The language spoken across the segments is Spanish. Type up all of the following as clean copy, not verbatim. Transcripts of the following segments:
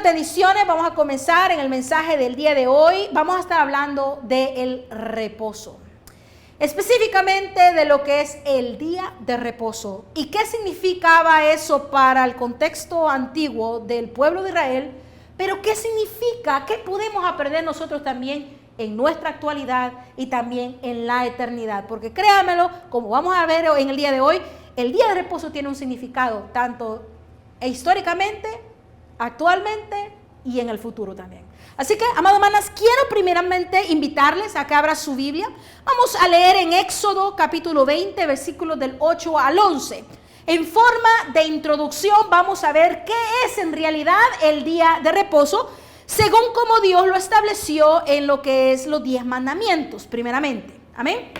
bendiciones. Vamos a comenzar en el mensaje del día de hoy. Vamos a estar hablando del reposo. Específicamente de lo que es el día de reposo. ¿Y qué significaba eso para el contexto antiguo del pueblo de Israel? Pero ¿qué significa? ¿Qué podemos aprender nosotros también en nuestra actualidad y también en la eternidad? Porque créanmelo, como vamos a ver en el día de hoy, el día de reposo tiene un significado tanto históricamente, actualmente y en el futuro también. Así que, amadas hermanas, quiero primeramente invitarles a que abran su Biblia. Vamos a leer en Éxodo capítulo 20, versículos del 8 al 11. En forma de introducción vamos a ver qué es en realidad el día de reposo, según como Dios lo estableció en lo que es los 10 mandamientos, primeramente. Amén.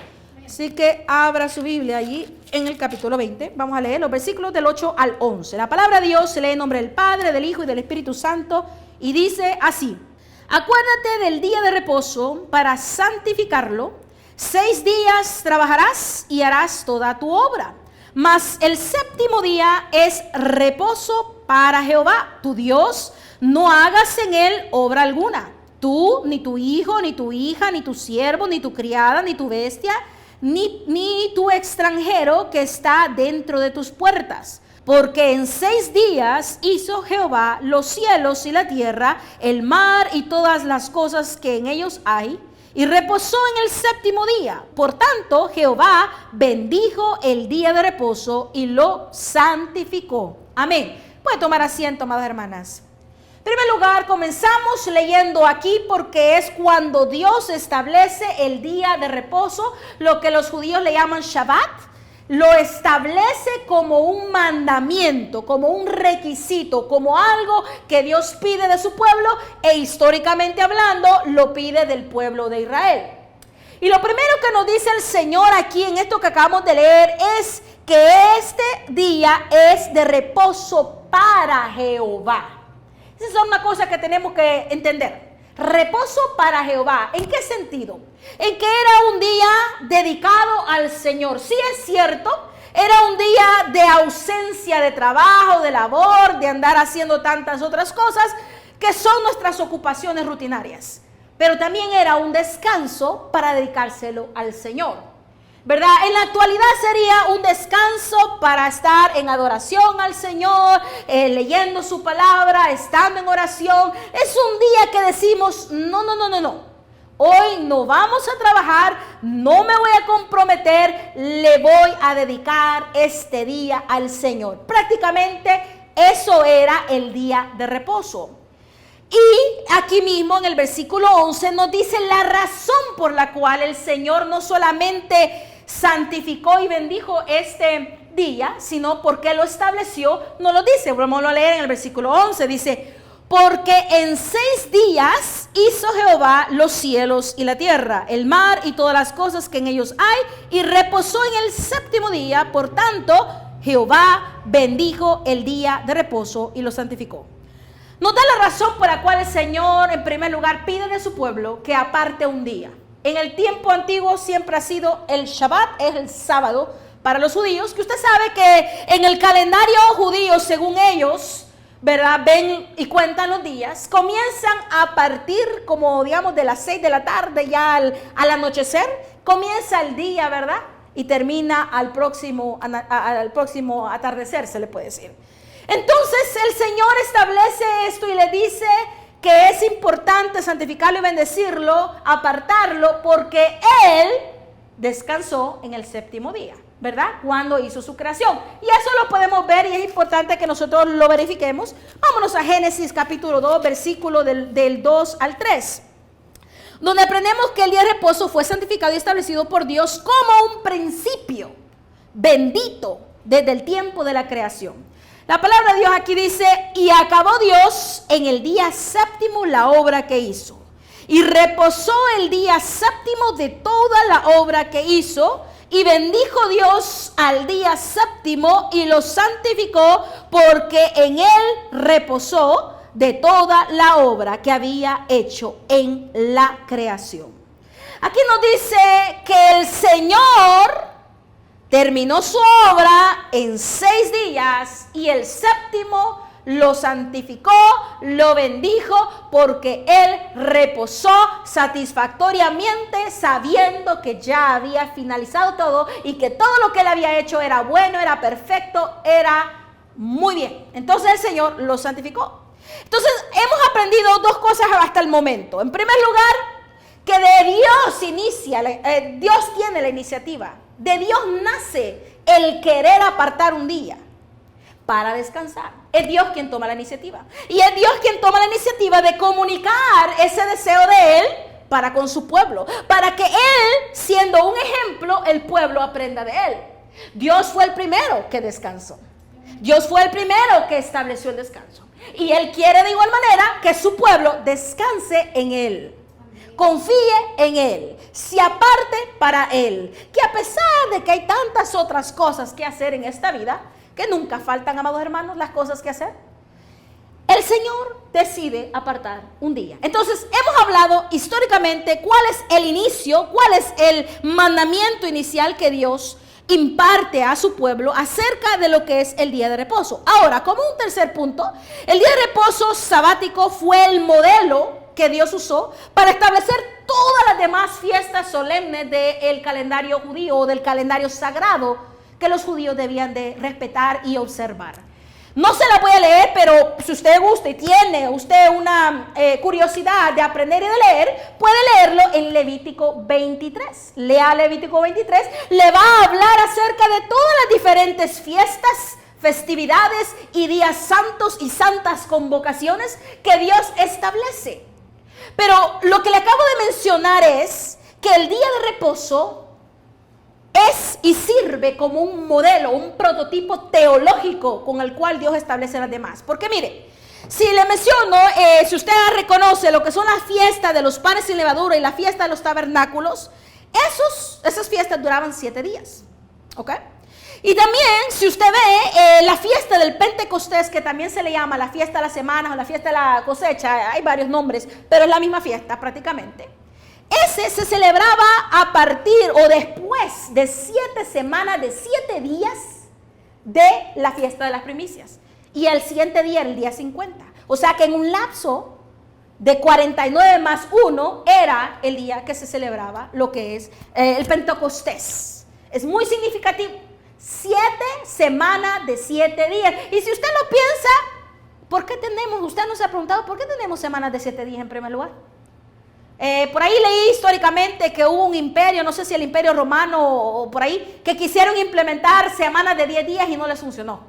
Así que abra su Biblia allí en el capítulo 20. Vamos a leer los versículos del 8 al 11. La palabra de Dios se lee en nombre del Padre, del Hijo y del Espíritu Santo y dice así: acuérdate del día de reposo para santificarlo. 6 días trabajarás y harás toda tu obra, mas el séptimo día es reposo para Jehová tu Dios. No hagas en él obra alguna, tú, ni tu hijo, ni tu hija, ni tu siervo, ni tu criada, ni tu bestia, ni tu extranjero que está dentro de tus puertas. Porque en 6 días hizo Jehová los cielos y la tierra, el mar y todas las cosas que en ellos hay, y reposó en el séptimo día. Por tanto, Jehová bendijo el día de reposo y lo santificó. Amén. Puede tomar asiento, amadas hermanas. En primer lugar, comenzamos leyendo aquí porque es cuando Dios establece el día de reposo, lo que los judíos le llaman Shabbat. Lo establece como un mandamiento, como un requisito, como algo que Dios pide de su pueblo e históricamente hablando lo pide del pueblo de Israel. Y lo primero que nos dice el Señor aquí en esto que acabamos de leer es que este día es de reposo para Jehová. Esa es una cosa que tenemos que entender. Reposo para Jehová. ¿En qué sentido? En que era un día dedicado al Señor. Sí, es cierto, era un día de ausencia de trabajo, de labor, de andar haciendo tantas otras cosas que son nuestras ocupaciones rutinarias. Pero también era un descanso para dedicárselo al Señor, ¿verdad? En la actualidad sería un descanso para estar en adoración al Señor, leyendo su palabra, estando en oración. Es un día que decimos, no. Hoy no vamos a trabajar, no me voy a comprometer, le voy a dedicar este día al Señor. Prácticamente eso era el día de reposo. Y aquí mismo en el versículo 11 nos dice la razón por la cual el Señor no solamente santificó y bendijo este día, sino porque lo estableció. No lo dice, vamos a leer en el versículo 11, dice: porque en 6 días hizo Jehová los cielos y la tierra, el mar y todas las cosas que en ellos hay, y reposó en el séptimo día. Por tanto, Jehová bendijo el día de reposo y lo santificó. Nos da la razón por la cual el Señor en primer lugar pide de su pueblo que aparte un día. En el tiempo antiguo siempre ha sido el Shabbat, es el sábado para los judíos, que usted sabe que en el calendario judío, según ellos, ¿verdad?, ven y cuentan los días, comienzan a partir como digamos de las 6 de la tarde ya al anochecer, comienza el día, ¿verdad?, y termina al próximo atardecer, se le puede decir. Entonces el Señor establece esto y le dice que es importante santificarlo y bendecirlo, apartarlo, porque Él descansó en el séptimo día, ¿verdad?, cuando hizo su creación. Y eso lo podemos ver y es importante que nosotros lo verifiquemos. Vámonos a Génesis capítulo 2, versículo del 2 al 3, donde aprendemos que el día de reposo fue santificado y establecido por Dios como un principio bendito desde el tiempo de la creación. La palabra de Dios aquí dice: y acabó Dios en el día séptimo la obra que hizo, y reposó el día séptimo de toda la obra que hizo, y bendijo Dios al día séptimo y lo santificó, porque en él reposó de toda la obra que había hecho en la creación. Aquí nos dice que el Señor terminó su obra en 6 días y el séptimo lo santificó, lo bendijo, porque Él reposó satisfactoriamente, sabiendo que ya había finalizado todo y que todo lo que Él había hecho era bueno, era perfecto, era muy bien. Entonces el Señor lo santificó. Entonces hemos aprendido dos cosas hasta el momento. En primer lugar, que de Dios inicia, Dios tiene la iniciativa. De Dios nace el querer apartar un día para descansar. Es Dios quien toma la iniciativa. Y es Dios quien toma la iniciativa de comunicar ese deseo de Él para con su pueblo. Para que Él, siendo un ejemplo, el pueblo aprenda de Él. Dios fue el primero que descansó. Dios fue el primero que estableció el descanso. Y Él quiere de igual manera que su pueblo descanse en Él. Confíe en Él, se aparte para Él, que a pesar de que hay tantas otras cosas que hacer en esta vida, que nunca faltan, amados hermanos, las cosas que hacer, el Señor decide apartar un día. Entonces, hemos hablado históricamente cuál es el inicio, cuál es el mandamiento inicial que Dios imparte a su pueblo acerca de lo que es el día de reposo. Ahora, como un tercer punto, el día de reposo sabático fue el modelo que Dios usó para establecer todas las demás fiestas solemnes del calendario judío o del calendario sagrado que los judíos debían de respetar y observar. No se la voy a leer, pero si usted gusta y tiene usted una curiosidad de aprender y de leer, puede leerlo en Levítico 23. Lea Levítico 23, le va a hablar acerca de todas las diferentes fiestas, festividades y días santos y santas convocaciones que Dios establece. Pero lo que le acabo de mencionar es que el día de reposo es y sirve como un modelo, un prototipo teológico con el cual Dios establece las demás. Porque mire, si le menciono, si usted reconoce lo que son las fiestas de los panes sin levadura y la fiesta de los tabernáculos, esas fiestas duraban 7 días. ¿Ok? Y también, si usted ve la fiesta del Pentecostés, que también se le llama la fiesta de las semanas o la fiesta de la cosecha, hay varios nombres, pero es la misma fiesta prácticamente. Ese se celebraba a partir o después de 7 semanas, de 7 días de la fiesta de las primicias. Y el siguiente día era el día 50. O sea que en un lapso de 49 más 1 era el día que se celebraba lo que es el Pentecostés. Es muy significativo. 7 semanas de 7 días. Y si usted lo piensa, ¿por qué tenemos? Usted no se ha preguntado, ¿por qué tenemos semanas de 7 días en primer lugar? Por ahí leí históricamente que hubo un imperio, no sé si el imperio romano o por ahí, que quisieron implementar semanas de 10 días y no les funcionó.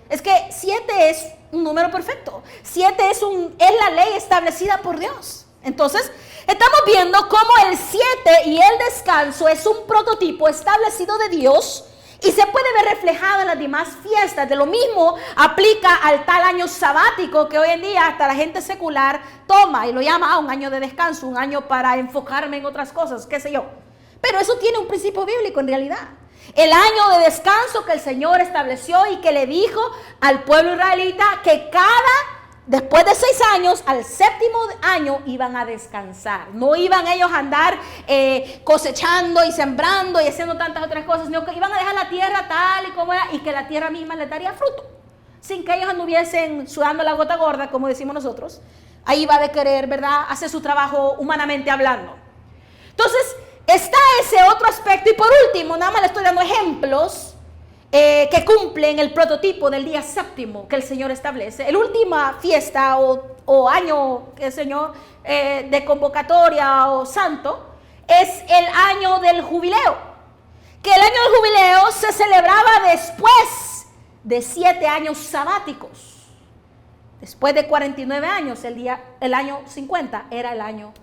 Es que 7 es un número perfecto. 7 es la ley establecida por Dios. Entonces, estamos viendo cómo el 7 y el descanso es un prototipo establecido de Dios y se puede ver reflejado en las demás fiestas. De lo mismo aplica al tal año sabático que hoy en día hasta la gente secular toma y lo llama un año de descanso, un año para enfocarme en otras cosas, qué sé yo. Pero eso tiene un principio bíblico en realidad. El año de descanso que el Señor estableció y que le dijo al pueblo israelita que después de 6 años, al 7º año iban a descansar. No iban ellos a andar cosechando y sembrando y haciendo tantas otras cosas, sino que iban a dejar la tierra tal y como era y que la tierra misma les daría fruto. Sin que ellos anduviesen sudando la gota gorda, como decimos nosotros. Ahí va de querer, ¿verdad?, hacer su trabajo humanamente hablando. Entonces, está ese otro aspecto. Y por último, nada más le estoy dando ejemplos que cumplen el prototipo del día 7º que el Señor establece. La última fiesta o año que el Señor de convocatoria o santo es el año del jubileo. Que el año del jubileo se celebraba después de 7 años sabáticos. Después de 49 años, el año 50 era el año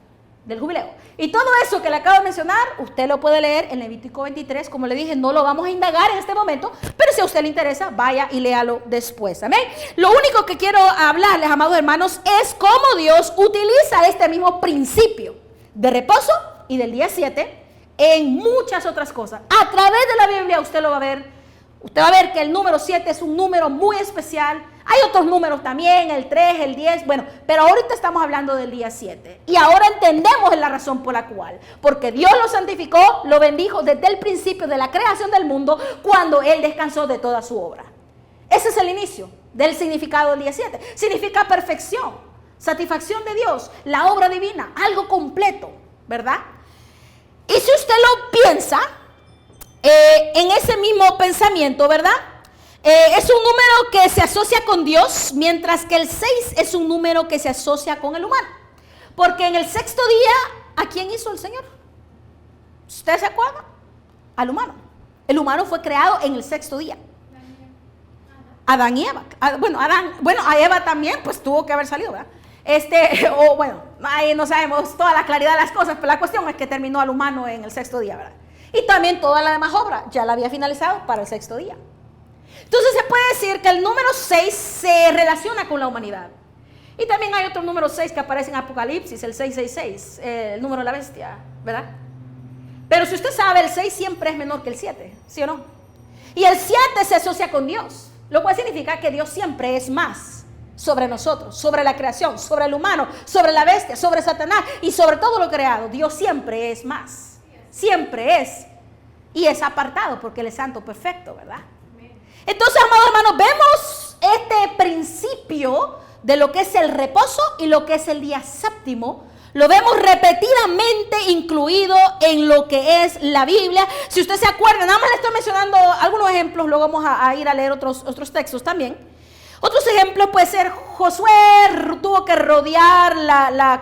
del jubileo. Y todo eso que le acabo de mencionar, usted lo puede leer en Levítico 23. Como le dije, no lo vamos a indagar en este momento, pero si a usted le interesa, vaya y léalo después. Amén. Lo único que quiero hablarles, amados hermanos, es cómo Dios utiliza este mismo principio de reposo y del día 7 en muchas otras cosas. A través de la Biblia usted lo va a ver. Usted va a ver que el número 7 es un número muy especial. Hay otros números también, el 3, el 10, bueno, pero ahorita estamos hablando del día 7. Y ahora entendemos la razón por la cual. Porque Dios lo santificó, lo bendijo desde el principio de la creación del mundo, cuando Él descansó de toda su obra. Ese es el inicio del significado del día 7. Significa perfección, satisfacción de Dios, la obra divina, algo completo, ¿verdad? Y si usted lo piensa, en ese mismo pensamiento, ¿verdad? Es un número que se asocia con Dios, mientras que el 6 es un número que se asocia con el humano. Porque en el sexto día, ¿a quién hizo el Señor? ¿Usted se acuerda? Al humano. El humano fue creado en el sexto día. Adán y Eva. A Eva también, pues tuvo que haber salido, ¿verdad? Ahí no sabemos toda la claridad de las cosas, pero la cuestión es que terminó al humano en el sexto día, ¿verdad? Y también toda la demás obra ya la había finalizado para el sexto día. Entonces se puede decir que el número 6 se relaciona con la humanidad. Y también hay otro número 6 que aparece en Apocalipsis, el 666, el número de la bestia, ¿verdad? Pero si usted sabe, el 6 siempre es menor que el 7, ¿sí o no? Y el 7 se asocia con Dios, lo cual significa que Dios siempre es más sobre nosotros, sobre la creación, sobre el humano, sobre la bestia, sobre Satanás y sobre todo lo creado. Dios siempre es más, siempre es. Y es apartado porque Él es santo, perfecto, ¿verdad? Entonces, amados hermanos, vemos este principio de lo que es el reposo y lo que es el día séptimo. Lo vemos repetidamente incluido en lo que es la Biblia. Si usted se acuerda, nada más le estoy mencionando algunos ejemplos, luego vamos a ir a leer otros textos también. Otros ejemplos puede ser Josué tuvo que rodear la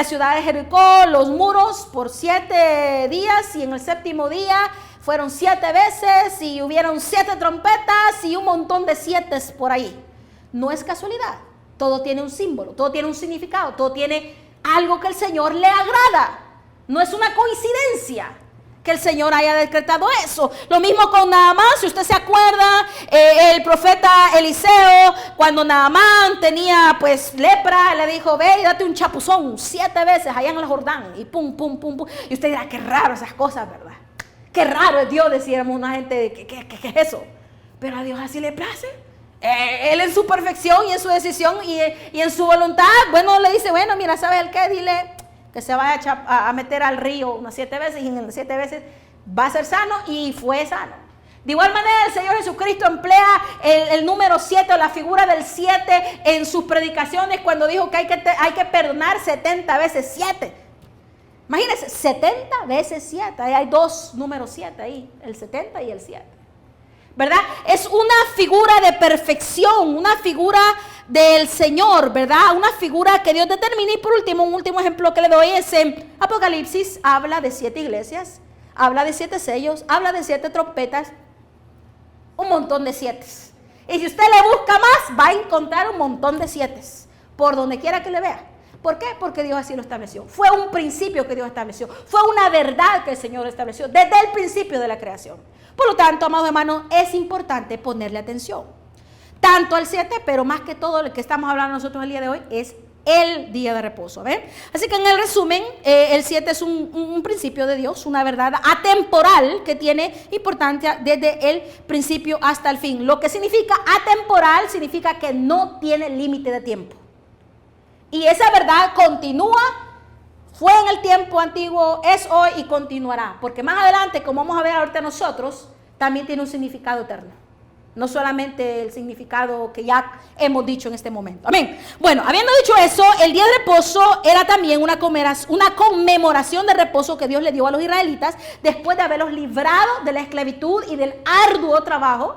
ciudad de Jericó, los muros por 7 días, y en el séptimo día fueron 7 veces y hubieron 7 trompetas y un montón de 7 por ahí. No es casualidad, todo tiene un símbolo, todo tiene un significado, todo tiene algo que el Señor le agrada. No es una coincidencia que el Señor haya decretado eso. Lo mismo con Naamán, si usted se acuerda, el profeta Eliseo, cuando Naamán tenía pues lepra, le dijo, ve y date un chapuzón 7 veces allá en el Jordán, y pum, pum, pum, pum. Y usted dirá, qué raro esas cosas, ¿verdad? Qué raro es Dios, decíamos una gente, ¿qué es eso? Pero a Dios así le place. Él en su perfección y en su decisión y en su voluntad, bueno, le dice, bueno, mira, ¿sabes el qué? Dile que se vaya a meter al río unas 7 veces y en 7 veces va a ser sano, y fue sano. De igual manera, el Señor Jesucristo emplea el número 7 o la figura del 7 en sus predicaciones cuando dijo que hay que perdonar 70 veces 7. Imagínense, 70 veces 7, ahí hay 2 números 7 ahí, el 70 y el 7. ¿Verdad? Es una figura de perfección, una figura del Señor, ¿verdad? Una figura que Dios determina. Y por último, un último ejemplo que le doy es en Apocalipsis. Habla de 7 iglesias, habla de 7 sellos, habla de 7 trompetas, un montón de 7. Y si usted le busca más, va a encontrar un montón de 7 por donde quiera que le vea. ¿Por qué? Porque Dios así lo estableció. Fue un principio que Dios estableció. Fue una verdad que el Señor estableció desde el principio de la creación. Por lo tanto, amados hermanos, es importante ponerle atención. Tanto al 7, pero más que todo lo que estamos hablando nosotros el día de hoy es el día de reposo. ¿Ven? Así que en el resumen, el 7 es un principio de Dios, una verdad atemporal que tiene importancia desde el principio hasta el fin. Lo que significa atemporal significa que no tiene límite de tiempo. Y esa verdad continúa, fue en el tiempo antiguo, es hoy y continuará. Porque más adelante, como vamos a ver ahorita nosotros, también tiene un significado eterno. No solamente el significado que ya hemos dicho en este momento. Amén. Bueno, habiendo dicho eso, el día de reposo era también una conmemoración de reposo que Dios le dio a los israelitas después de haberlos librado de la esclavitud y del arduo trabajo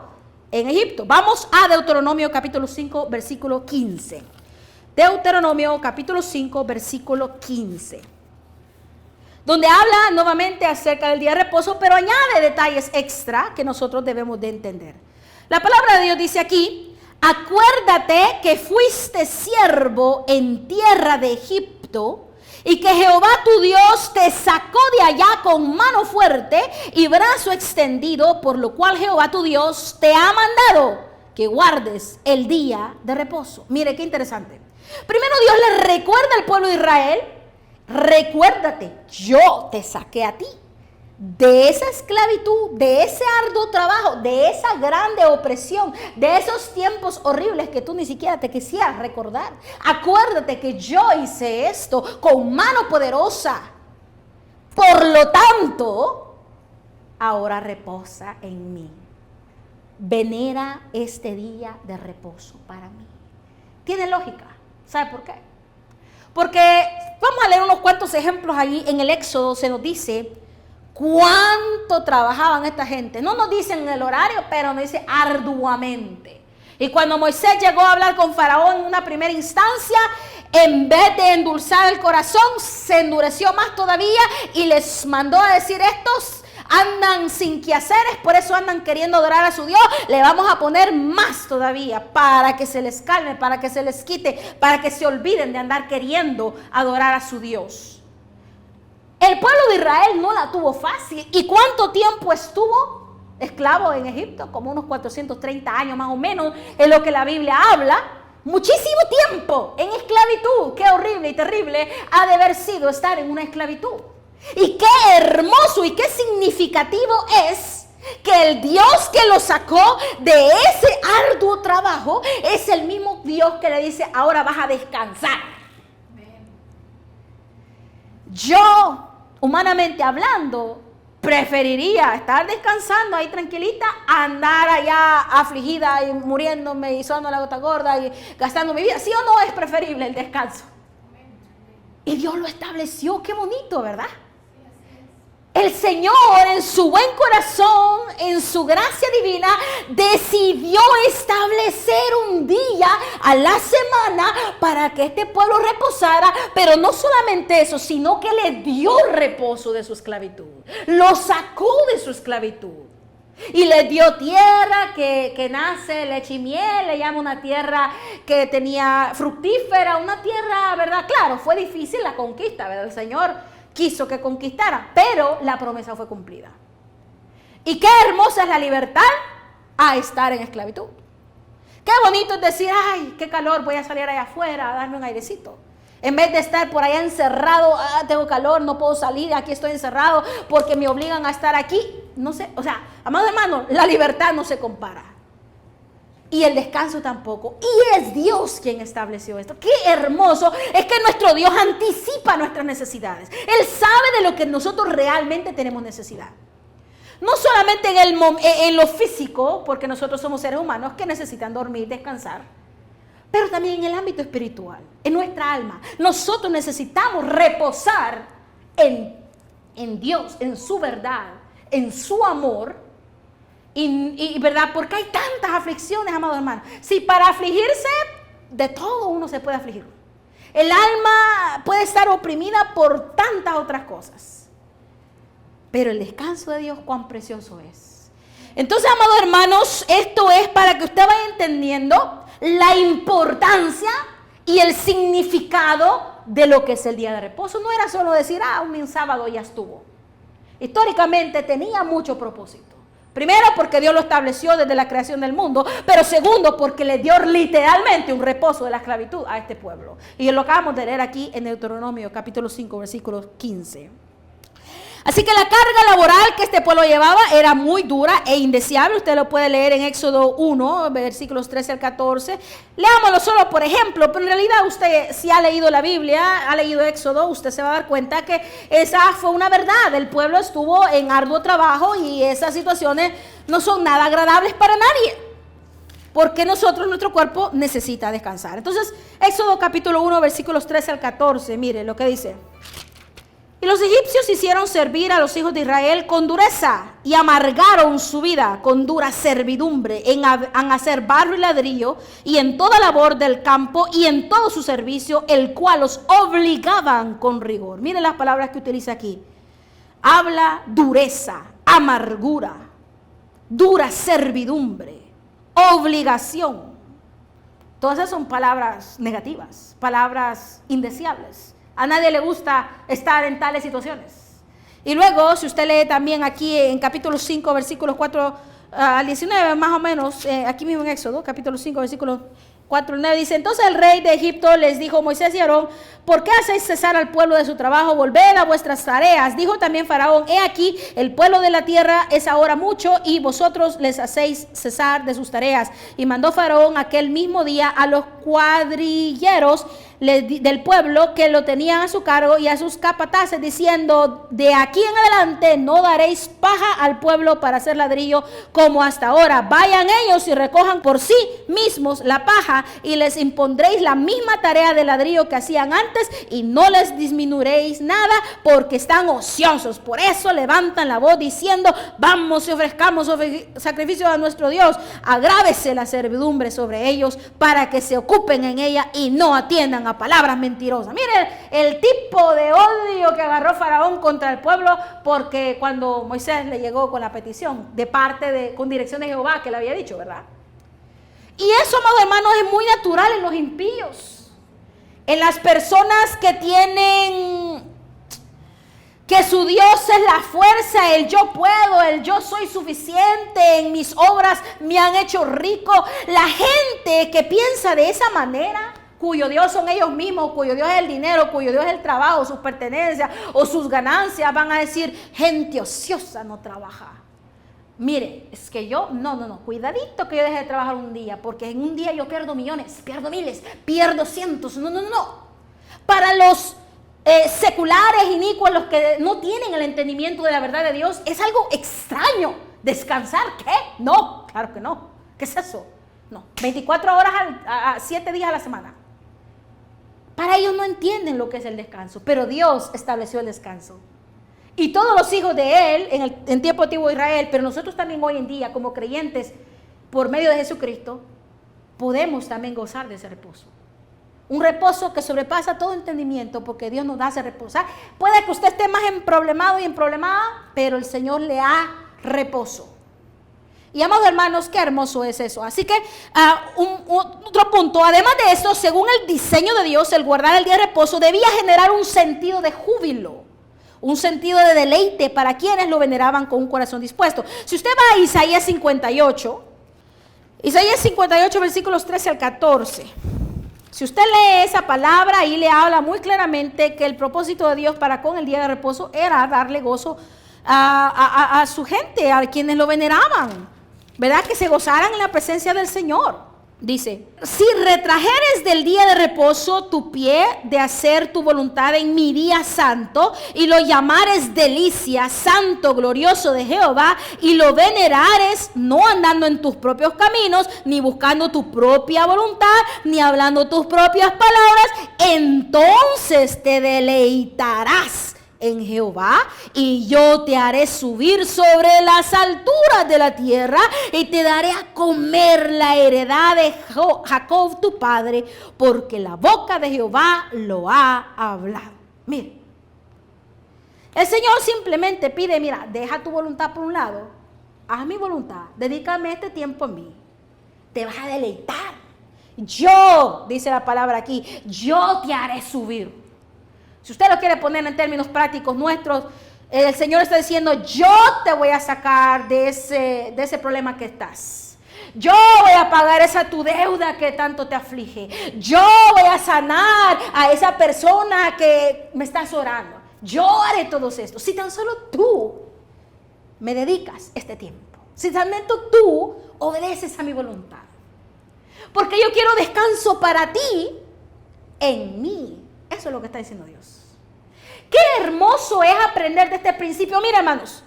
en Egipto. Vamos a Deuteronomio capítulo 5, versículo 15. Deuteronomio capítulo 5, versículo 15. Donde habla nuevamente acerca del día de reposo, pero añade detalles extra que nosotros debemos de entender. La palabra de Dios dice aquí, acuérdate que fuiste siervo en tierra de Egipto y que Jehová tu Dios te sacó de allá con mano fuerte y brazo extendido, por lo cual Jehová tu Dios te ha mandado que guardes el día de reposo. Mire qué interesante. Primero Dios le recuerda al pueblo de Israel, recuérdate, yo te saqué a ti de esa esclavitud, de ese arduo trabajo, de esa grande opresión, de esos tiempos horribles que tú ni siquiera te quisieras recordar. Acuérdate que yo hice esto con mano poderosa. Por lo tanto, ahora reposa en mí. venera este día de reposo para mí. Tiene lógica. ¿Sabe por qué? Porque vamos a leer unos cuantos ejemplos allí en el Éxodo. Se nos dice cuánto trabajaban esta gente. No nos dicen el horario, pero nos dice arduamente. Y cuando Moisés llegó a hablar con Faraón en una primera instancia, en vez de endulzar el corazón, se endureció más todavía y les mandó a decir: estos andan sin quehaceres, por eso andan queriendo adorar a su Dios. Le vamos a poner más todavía para que se les calme, para que se les quite, para que se olviden de andar queriendo adorar a su Dios. El pueblo de Israel no la tuvo fácil. ¿Y cuánto tiempo estuvo esclavo en Egipto? Como unos 430 años más o menos, es lo que la Biblia habla. Muchísimo tiempo en esclavitud. Qué horrible y terrible ha de haber sido estar en una esclavitud. Y qué hermoso y qué significativo es que el Dios que lo sacó de ese arduo trabajo es el mismo Dios que le dice: ahora vas a descansar. Yo, humanamente hablando, preferiría estar descansando ahí tranquilita a andar allá afligida y muriéndome y sudando la gota gorda y gastando mi vida. ¿Sí o no es preferible el descanso? Y Dios lo estableció. Qué bonito, ¿verdad? El Señor, en su buen corazón, en su gracia divina, decidió establecer un día a la semana para que este pueblo reposara. Pero no solamente eso, sino que le dio reposo de su esclavitud. Lo sacó de su esclavitud. Y le dio tierra que nace leche y miel. Le llama una tierra que tenía fructífera, una tierra, ¿verdad? Claro, fue difícil la conquista, ¿verdad? El Señor quiso que conquistara, pero la promesa fue cumplida. Y qué hermosa es la libertad a estar en esclavitud. Qué bonito es decir: ay, qué calor, voy a salir allá afuera a darme un airecito. En vez de estar por allá encerrado: tengo calor, no puedo salir, aquí estoy encerrado porque me obligan a estar aquí. No sé, o sea, amados hermanos, la libertad no se compara. Y el descanso tampoco. Y es Dios quien estableció esto. Qué hermoso es que nuestro Dios anticipa nuestras necesidades. Él sabe de lo que nosotros realmente tenemos necesidad. No solamente en lo físico, porque nosotros somos seres humanos que necesitan dormir, descansar, pero también en el ámbito espiritual, en nuestra alma. Nosotros necesitamos reposar en Dios, en su verdad, en su amor. Y verdad, porque hay tantas aflicciones, amados hermanos. Si para afligirse, de todo uno se puede afligir. El alma puede estar oprimida por tantas otras cosas. Pero el descanso de Dios, cuán precioso es. Entonces, amados hermanos, esto es para que usted vaya entendiendo la importancia y el significado de lo que es el día de reposo. No era solo decir: un sábado ya estuvo. Históricamente tenía mucho propósito. Primero, porque Dios lo estableció desde la creación del mundo, pero segundo, porque le dio literalmente un reposo de la esclavitud a este pueblo. Y lo acabamos de leer aquí en Deuteronomio capítulo 5, versículo 15. Así que la carga laboral que este pueblo llevaba era muy dura e indeseable. Usted lo puede leer en Éxodo 1, versículos 13 al 14. Leámoslo solo por ejemplo, pero en realidad usted, si ha leído la Biblia, ha leído Éxodo, usted se va a dar cuenta que esa fue una verdad. El pueblo estuvo en arduo trabajo y esas situaciones no son nada agradables para nadie, porque nuestro cuerpo necesita descansar. Entonces, Éxodo capítulo 1, versículos 13 al 14, mire lo que dice. Y los egipcios hicieron servir a los hijos de Israel con dureza y amargaron su vida con dura servidumbre en hacer barro y ladrillo y en toda labor del campo y en todo su servicio, el cual los obligaban con rigor. Miren las palabras que utiliza aquí. Habla dureza, amargura, dura servidumbre, obligación. Todas esas son palabras negativas, palabras indeseables. A nadie le gusta estar en tales situaciones. Y luego, si usted lee también aquí en capítulo 5, versículos 4 al 19, más o menos, aquí mismo en Éxodo, capítulo 5, versículos 4 al 9, dice: entonces el rey de Egipto les dijo: Moisés y Aarón, ¿por qué hacéis cesar al pueblo de su trabajo? Volved a vuestras tareas. Dijo también Faraón, he aquí, el pueblo de la tierra es ahora mucho y vosotros les hacéis cesar de sus tareas. Y mandó Faraón aquel mismo día a los cuadrilleros del pueblo que lo tenían a su cargo y a sus capataces, diciendo, de aquí en adelante no daréis paja al pueblo para hacer ladrillo como hasta ahora. Vayan ellos y recojan por sí mismos la paja y les impondréis la misma tarea de ladrillo que hacían antes y no les disminuiréis nada porque están ociosos. Por eso levantan la voz diciendo, vamos y ofrezcamos sacrificio a nuestro Dios. Agrávese la servidumbre sobre ellos para que se ocupen en ella y no atiendan a palabras mentirosas. Miren el tipo de odio que agarró Faraón contra el pueblo, porque cuando Moisés le llegó con la petición con dirección de Jehová que le había dicho, ¿verdad? Y eso, amados hermanos, es muy natural en los impíos, en las personas que tienen que su Dios es la fuerza, el yo puedo, el yo soy suficiente, en mis obras me han hecho rico. La gente que piensa de esa manera, cuyo Dios son ellos mismos, cuyo Dios es el dinero, cuyo Dios es el trabajo, sus pertenencias o sus ganancias, van a decir, gente ociosa no trabaja. Mire, es que yo, no, cuidadito que yo deje de trabajar un día, porque en un día yo pierdo millones, pierdo miles, pierdo cientos, no. Para los seculares, inicuos, los que no tienen el entendimiento de la verdad de Dios, es algo extraño. ¿Descansar qué? No, claro que no. ¿Qué es eso? No, 24 horas a 7 días a la semana. Para ellos no entienden lo que es el descanso, pero Dios estableció el descanso. Y todos los hijos de Él, en tiempo antiguo de Israel, pero nosotros también hoy en día, como creyentes, por medio de Jesucristo, podemos también gozar de ese reposo. Un reposo que sobrepasa todo entendimiento, porque Dios nos hace reposar. Puede que usted esté más emproblemado y emproblemada, pero el Señor le da reposo. Y amados hermanos, qué hermoso es eso. Así que otro punto, además de esto, según el diseño de Dios, el guardar el día de reposo debía generar un sentido de júbilo, un sentido de deleite para quienes lo veneraban con un corazón dispuesto. Si usted va a Isaías 58, versículos 13 al 14. Si usted lee esa palabra, ahí le habla muy claramente que el propósito de Dios para con el día de reposo era darle gozo a su gente, a quienes lo veneraban, ¿verdad? Que se gozaran en la presencia del Señor. Dice, si retrajeres del día de reposo tu pie de hacer tu voluntad en mi día santo y lo llamares delicia, santo, glorioso de Jehová, y lo venerares, no andando en tus propios caminos, ni buscando tu propia voluntad, ni hablando tus propias palabras, entonces te deleitarás en Jehová y yo te haré subir sobre las alturas de la tierra y te daré a comer la heredad de Jacob tu padre, porque la boca de Jehová lo ha hablado. Mire, el Señor simplemente pide, mira, deja tu voluntad por un lado, haz mi voluntad, dedícame este tiempo a mí, te vas a deleitar. Yo, dice la palabra aquí, yo te haré subir. Si usted lo quiere poner en términos prácticos nuestros, el Señor está diciendo, yo te voy a sacar de ese problema que estás. Yo voy a pagar esa tu deuda que tanto te aflige. Yo voy a sanar a esa persona que me estás orando. Yo haré todo esto. Si tan solo tú me dedicas este tiempo. Si realmente tú obedeces a mi voluntad. Porque yo quiero descanso para ti en mí. Eso es lo que está diciendo Dios. Qué hermoso es aprender de este principio. Mira, hermanos,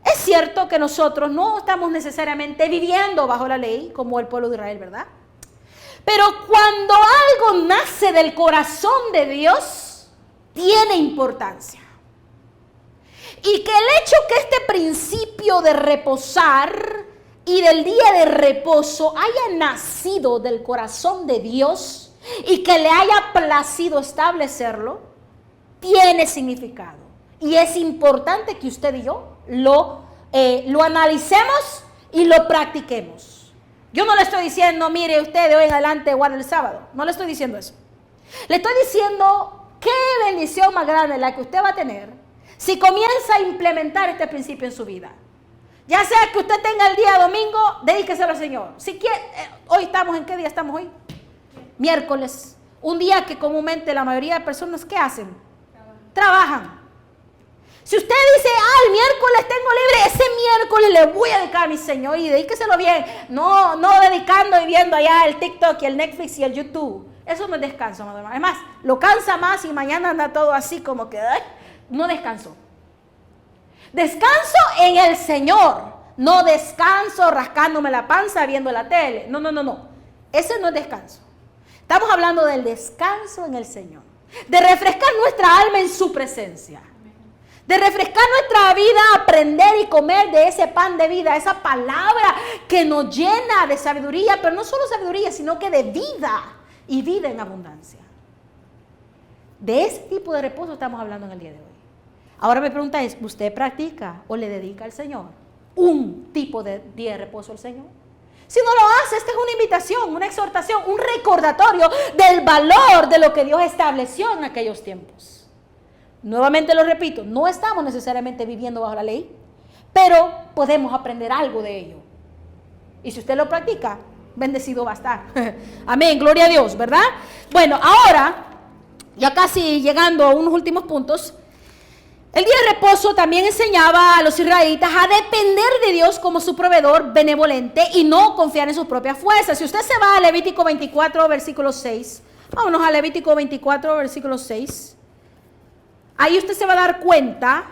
es cierto que nosotros no estamos necesariamente viviendo bajo la ley como el pueblo de Israel, ¿verdad? Pero cuando algo nace del corazón de Dios, tiene importancia. Y que el hecho que este principio de reposar y del día de reposo haya nacido del corazón de Dios y que le haya placido establecerlo, tiene significado. Y es importante que usted y yo lo analicemos y lo practiquemos. Yo no le estoy diciendo, mire, usted de hoy en adelante guarda el sábado. No le estoy diciendo eso. Le estoy diciendo qué bendición más grande la que usted va a tener si comienza a implementar este principio en su vida. Ya sea que usted tenga el día domingo, dedíqueselo al Señor. Si quiere, hoy estamos, ¿en qué día estamos hoy? Miércoles. Un día que comúnmente la mayoría de personas, ¿qué hacen? Trabajan. Si usted dice, el miércoles tengo libre, ese miércoles le voy a dedicar a mi Señor y dedíqueselo bien. No dedicando y viendo allá el TikTok y el Netflix y el YouTube. Eso no es descanso, amado hermano. Es más, lo cansa más y mañana anda todo así como que no descansó. Descanso en el Señor. No descanso rascándome la panza viendo la tele. No. Ese no es descanso. Estamos hablando del descanso en el Señor. De refrescar nuestra alma en su presencia. De refrescar nuestra vida, aprender y comer de ese pan de vida, esa palabra que nos llena de sabiduría, pero no solo sabiduría, sino que de vida y vida en abundancia. De ese tipo de reposo estamos hablando en el día de hoy. Ahora mi pregunta es, ¿usted practica o le dedica al Señor un tipo de día de reposo al Señor? Si no lo hace, esta es una invitación, una exhortación, un recordatorio del valor de lo que Dios estableció en aquellos tiempos. Nuevamente lo repito, no estamos necesariamente viviendo bajo la ley, pero podemos aprender algo de ello. Y si usted lo practica, bendecido va a estar. Amén, gloria a Dios, ¿verdad? Bueno, ahora, ya casi llegando a unos últimos puntos, el día de reposo también enseñaba a los israelitas a depender de Dios como su proveedor benevolente y no confiar en sus propias fuerzas. Si usted se va a Levítico 24, versículo 6, vámonos a Levítico 24, versículo 6. Ahí usted se va a dar cuenta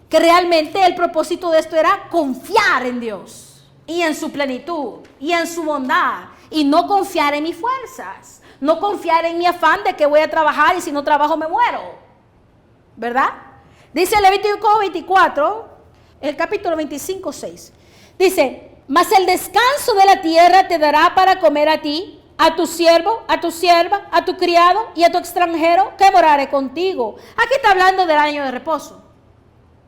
que realmente el propósito de esto era confiar en Dios y en su plenitud y en su bondad y no confiar en mis fuerzas, no confiar en mi afán de que voy a trabajar y si no trabajo me muero, ¿verdad? Dice Levítico 24, el capítulo 25, 6. Dice, mas el descanso de la tierra te dará para comer a ti, a tu siervo, a tu sierva, a tu criado y a tu extranjero que morare contigo. Aquí está hablando del año de reposo.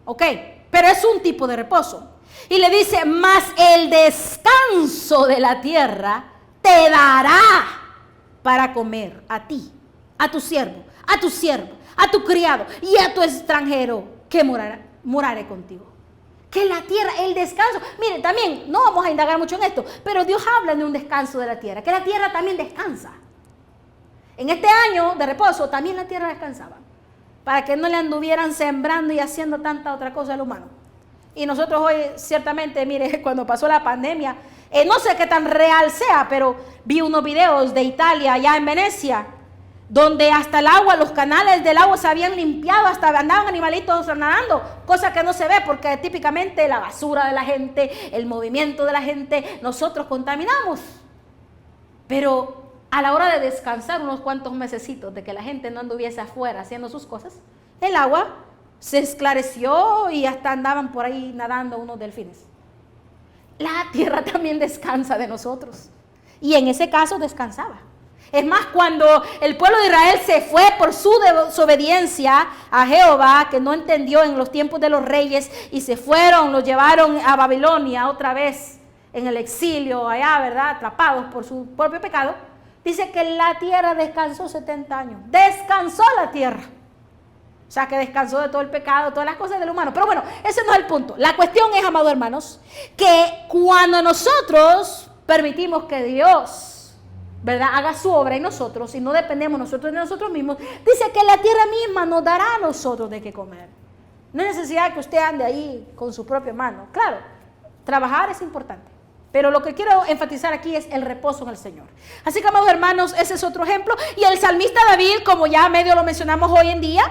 Ok, pero es un tipo de reposo. Y le dice, mas el descanso de la tierra te dará para comer a ti, a tu siervo, a tu sierva, a tu criado y a tu extranjero que morare contigo. Que la tierra, el descanso, miren, también no vamos a indagar mucho en esto, pero Dios habla de un descanso de la tierra, que la tierra también descansa. En este año de reposo también la tierra descansaba, para que no le anduvieran sembrando y haciendo tanta otra cosa al humano. Y nosotros hoy, ciertamente, mire, cuando pasó la pandemia, no sé qué tan real sea, pero vi unos videos de Italia, allá en Venecia, donde hasta el agua, los canales del agua se habían limpiado, hasta andaban animalitos nadando, cosa que no se ve porque típicamente la basura de la gente, el movimiento de la gente, nosotros contaminamos. Pero a la hora de descansar unos cuantos mesecitos, de que la gente no anduviese afuera haciendo sus cosas, el agua se esclareció y hasta andaban por ahí nadando unos delfines. La tierra también descansa de nosotros. Y en ese caso descansaba. Es más, cuando el pueblo de Israel se fue por su desobediencia a Jehová, que no entendió en los tiempos de los reyes, y se fueron, los llevaron a Babilonia otra vez en el exilio allá, ¿verdad? Atrapados por su propio pecado. Dice que la tierra descansó 70 años. Descansó la tierra. O sea, que descansó de todo el pecado, todas las cosas del humano. Pero bueno, ese no es el punto. La cuestión es, amados hermanos, que cuando nosotros permitimos que Dios, ¿verdad?, haga su obra en nosotros y no dependemos nosotros de nosotros mismos, dice que la tierra misma nos dará a nosotros de qué comer. No hay necesidad que usted ande ahí con su propia mano. Claro, trabajar es importante, pero lo que quiero enfatizar aquí es el reposo en el Señor. Así que, amados hermanos, ese es otro ejemplo. Y el salmista David, como ya medio lo mencionamos hoy en día,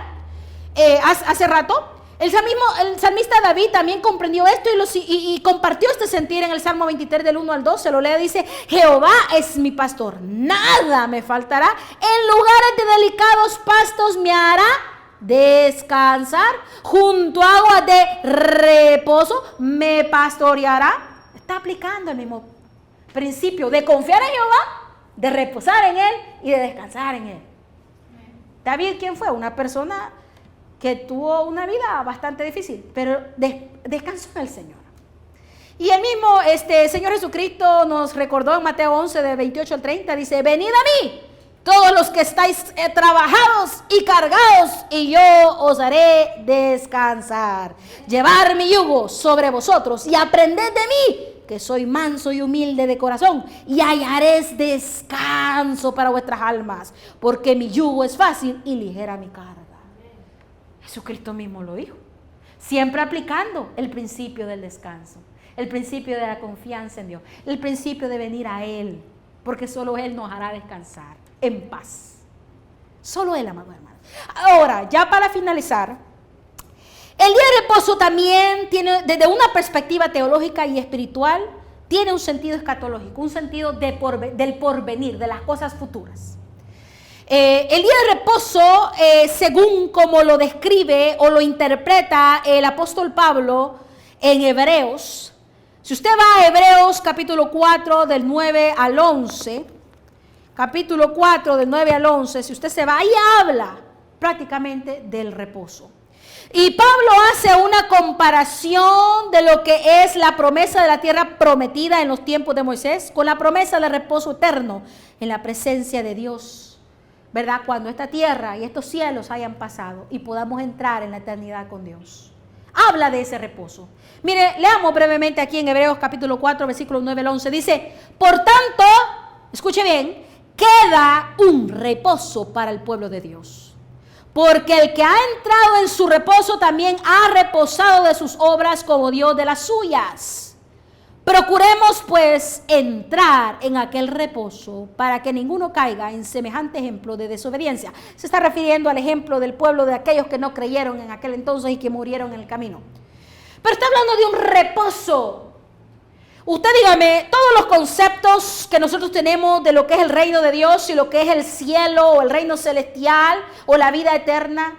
hace rato, el salmista David también comprendió esto y compartió este sentir en el Salmo 23 del 1 al 2. Se lo lee, dice: Jehová es mi pastor, nada me faltará. En lugares de delicados pastos me hará descansar, junto a aguas de reposo me pastoreará. Está aplicando el mismo principio de confiar en Jehová, de reposar en Él y de descansar en Él. David, ¿quién fue? Una persona que tuvo una vida bastante difícil, pero descansó en el Señor. Y el mismo Señor Jesucristo nos recordó en Mateo 11, de 28 al 30, dice: venid a mí, todos los que estáis trabajados y cargados, y yo os haré descansar. Llevar mi yugo sobre vosotros y aprended de mí, que soy manso y humilde de corazón, y hallaréis descanso para vuestras almas, porque mi yugo es fácil y ligera mi carga. Jesucristo mismo lo dijo, siempre aplicando el principio del descanso, el principio de la confianza en Dios, el principio de venir a Él, porque solo Él nos hará descansar en paz. Solo Él, amados hermanos. Ahora, ya para finalizar, el día de reposo también tiene, desde una perspectiva teológica y espiritual, tiene un sentido escatológico, un sentido del porvenir, de las cosas futuras. El día de reposo, según como lo describe o lo interpreta el apóstol Pablo en Hebreos, si usted va a Hebreos capítulo 4 del 9 al 11, capítulo 4 del 9 al 11, si usted se va, ahí habla prácticamente del reposo. Y Pablo hace una comparación de lo que es la promesa de la tierra prometida en los tiempos de Moisés con la promesa de reposo eterno en la presencia de Dios, ¿verdad? Cuando esta tierra y estos cielos hayan pasado y podamos entrar en la eternidad con Dios. Habla de ese reposo. Mire, leamos brevemente aquí en Hebreos capítulo 4, versículos 9 al 11. Dice, por tanto, escuche bien, queda un reposo para el pueblo de Dios. Porque el que ha entrado en su reposo también ha reposado de sus obras como Dios de las suyas. Procuremos pues entrar en aquel reposo para que ninguno caiga en semejante ejemplo de desobediencia. Se está refiriendo al ejemplo del pueblo de aquellos que no creyeron en aquel entonces y que murieron en el camino. Pero está hablando de un reposo. Usted dígame, todos los conceptos que nosotros tenemos de lo que es el reino de Dios y lo que es el cielo o el reino celestial o la vida eterna,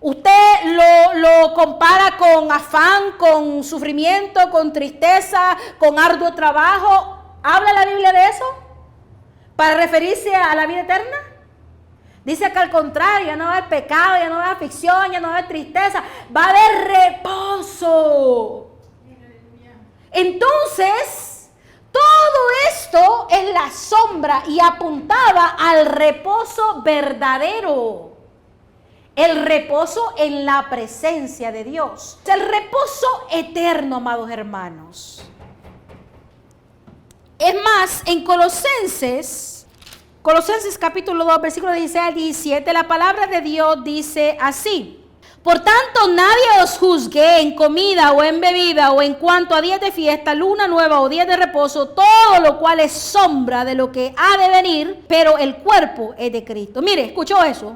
usted lo compara con afán, con sufrimiento, con tristeza, con arduo trabajo. ¿Habla la Biblia de eso? ¿Para referirse a la vida eterna? Dice que al contrario, ya no va a haber pecado, ya no va a haber aflicción, ya no va a haber tristeza, va a haber reposo. Entonces, todo esto es la sombra y apuntaba al reposo verdadero. El reposo en la presencia de Dios. El reposo eterno, amados hermanos. Es más, en Colosenses capítulo 2, versículos 16 al 17, la palabra de Dios dice así. Por tanto, nadie os juzgue en comida o en bebida o en cuanto a días de fiesta, luna nueva o días de reposo, todo lo cual es sombra de lo que ha de venir, pero el cuerpo es de Cristo. Mire, ¿escuchó eso?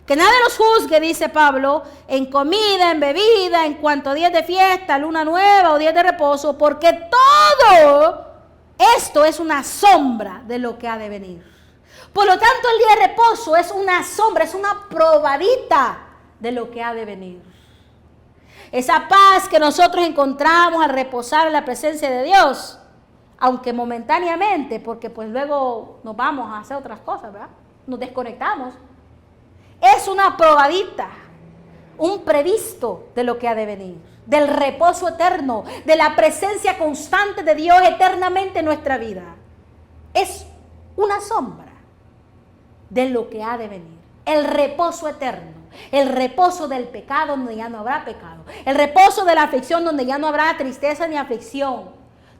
Que nadie los juzgue, dice Pablo, en comida, en bebida, en cuanto a días de fiesta, luna nueva o días de reposo, porque todo esto es una sombra de lo que ha de venir. Por lo tanto, el día de reposo es una sombra, es una probadita de lo que ha de venir. Esa paz que nosotros encontramos al reposar en la presencia de Dios, aunque momentáneamente, porque pues luego nos vamos a hacer otras cosas, ¿verdad? Nos desconectamos. Es una probadita, un previsto de lo que ha de venir, del reposo eterno, de la presencia constante de Dios eternamente en nuestra vida. Es una sombra de lo que ha de venir, el reposo eterno. El reposo del pecado donde ya no habrá pecado. El reposo de la aflicción donde ya no habrá tristeza ni aflicción.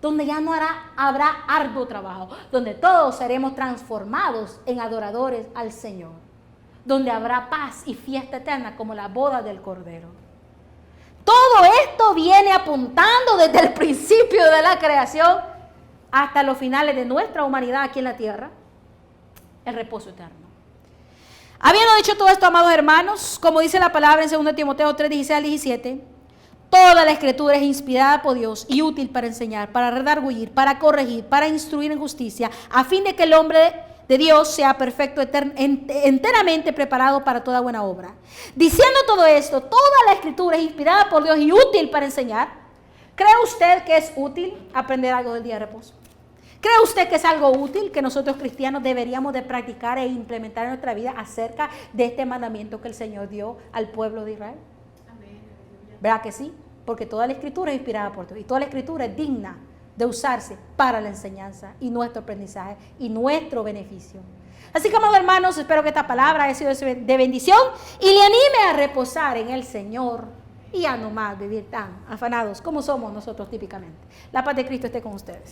Donde ya no habrá arduo trabajo. Donde todos seremos transformados en adoradores al Señor. Donde habrá paz y fiesta eterna como la boda del Cordero. Todo esto viene apuntando desde el principio de la creación hasta los finales de nuestra humanidad aquí en la tierra. El reposo eterno. Habiendo dicho todo esto, amados hermanos, como dice la palabra en 2 Timoteo 3, 16 al 17, toda la escritura es inspirada por Dios y útil para enseñar, para redarguir, para corregir, para instruir en justicia, a fin de que el hombre de Dios sea perfecto, enteramente preparado para toda buena obra. Diciendo todo esto, toda la escritura es inspirada por Dios y útil para enseñar. ¿Cree usted que es útil aprender algo del día de reposo? ¿Cree usted que es algo útil que nosotros cristianos deberíamos de practicar e implementar en nuestra vida acerca de este mandamiento que el Señor dio al pueblo de Israel? Amén. ¿Verdad que sí? Porque toda la escritura es inspirada por Dios y toda la escritura es digna de usarse para la enseñanza y nuestro aprendizaje y nuestro beneficio. Así que, amados hermanos, espero que esta palabra haya sido de bendición y le anime a reposar en el Señor y ya no más vivir tan afanados como somos nosotros típicamente. La paz de Cristo esté con ustedes.